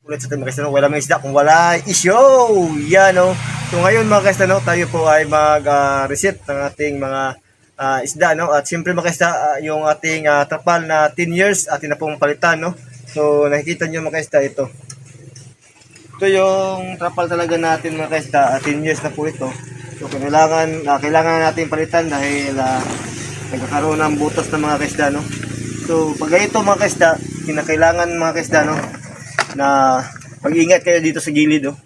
Ulit sa ating mga kaisda, wala mga isda kung wala isyo. Yan no. So ngayon mga kaisda, no, tayo po ay mag-reset ng ating mga isda, no. At siyempre mga kaisda, yung ating trapal na 10 years atin na pong palitan, no. So nakikita nyo mga kaisda ito. Ito yung trapal talaga natin mga kaisda, 10 years na po ito. So kailangan natin palitan dahil nagkakaroon ng butas ng mga kaisda, no. So pag ganito mga kaisda, kinakailangan mga kaisda, no, na mag-ingat kayo dito sa gilid, oh.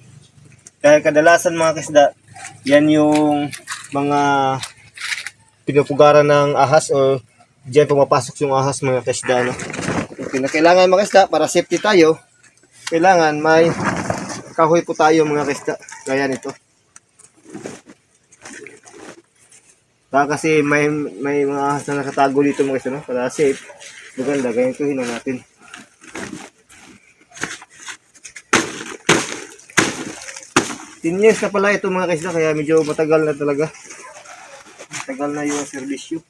Dahil kadalasan mga kaisda, yan yung mga pinupugaran ng ahas o diyan pumapasok yung ahas mga kaisda, no. So, kinakailangan mga kaisda, para safety tayo, kailangan may kahoy po tayo mga kaisda, gaya nito. Kasi may mga ahas na nakatago dito mga kaisda, no, para safe. Maganda, ganito hinan natin. Years na pala ito mga kaisda, kaya medyo matagal na talaga. Matagal na yung serbisyo.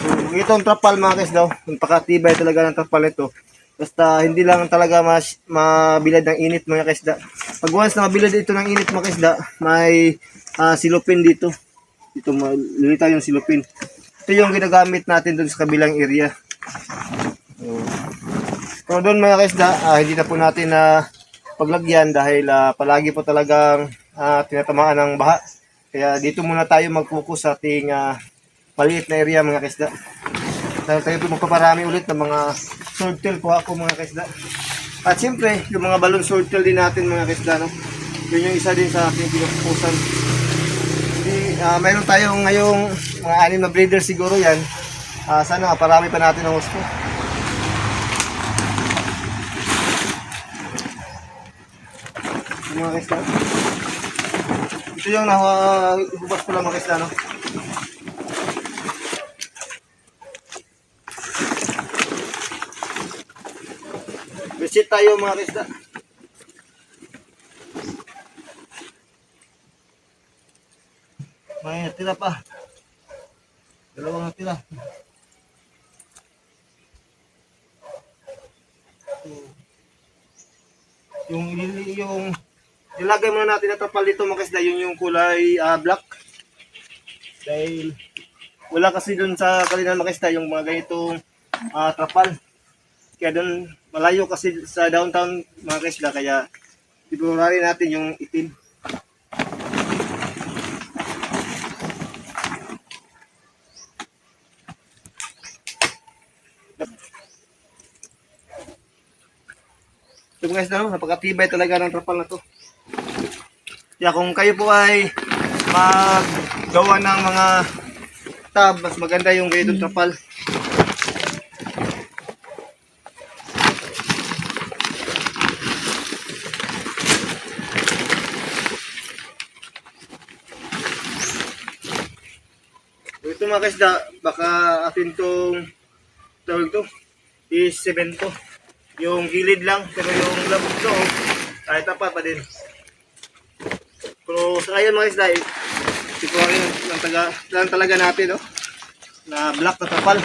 So, itong trapal mga kaisda, napakatibay talaga ng trapal ito. Basta hindi lang talaga mabilad ng init mga kaisda. Pag once na mabilad ito ng init mga kaisda, may silupin dito. Ito lilitaw yung silupin. Ito yung ginagamit natin dun sa kabilang area. So doon mga kaisda, hindi na po natin na paglagyan dahil palagi po talagang tinatamaan ng baha. Kaya dito muna tayo mag-focus sa ating maliit na area mga kaisda. Dahil tayo po magpaparami ulit ng mga swordtail po ako mga kaisda. At siyempre, yung mga balon swordtail din natin mga kaisda, no? Yun yung isa din sa ating pinupukusan. Mayroon tayong ngayong mga 6 na breeder siguro yan. Sana parami pa natin ang gusto. Mga kaisda. Ito yung hubas ko lang mga kaisda, no? Reset tayo mga kaisda. May natira pa. Dalawang natira. Yung ilagay muna natin na trapal dito mga kaisda, yun yung kulay black. Dahil wala kasi dun sa kalinan mga kaisda yung mga ganitong trapal. Kaya dun malayo kasi sa downtown mga kaisda, kaya iburari natin yung itim. So mga kaisda, napakatibay talaga ng trapal na to. Kaya kung kayo po ay maggawa ng mga tab, mas maganda yung ganitong trapal. So, ito mga kaisda, baka atin tong tawag to is semento. Yung gilid lang, pero yung labog to ay tapat pa din. Pero sa ngayon mga isda, sikurin lang talaga natin, no? Na black na tapal.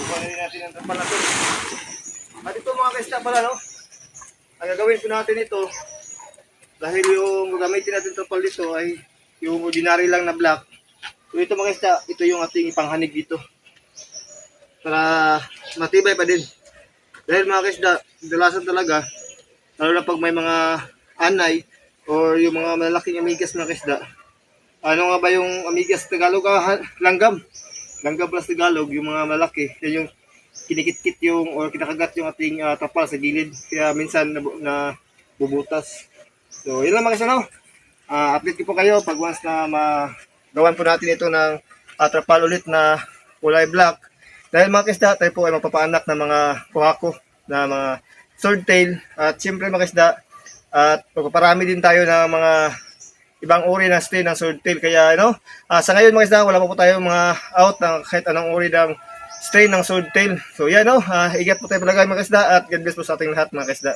Kukunin natin ang trapal natin. At ito mga kaisda pala, no? Ang gagawin po natin ito, dahil yung gagamitin natin trapal dito ay yung ordinary lang na black. So ito mga kaisda, ito yung ating ipanghanig dito. para matibay pa din. Dahil mga kaisda, dalasan talaga, lalo na pag may mga anay or yung mga malalaking amigas na kaisda. Ano nga ba yung amigas Tagalog? Langgam. Langgam plus Tagalog, yung mga malaki. Yan yung kinikit-kit yung or kinakagat yung ating tapal sa gilid. Kaya minsan na bubutas. So, yun lang mga kaisda, no? Update ko po kayo pag once na magawan po natin ito ng trapal ulit na kulay black. Dahil mga kaisda, tayo po ay magpapaanak ng mga kuhako na mga swordtail. At siyempre mga kaisda, at magpaparami din tayo ng mga ibang uri ng strain ng swordtail. Kaya sa ngayon mga kaisda, wala pa po tayo mga out ng kahit anong uri ng strain ng swordtail. So yan ingat po tayo palagay mga kaisda at God bless po sa ating lahat mga kaisda.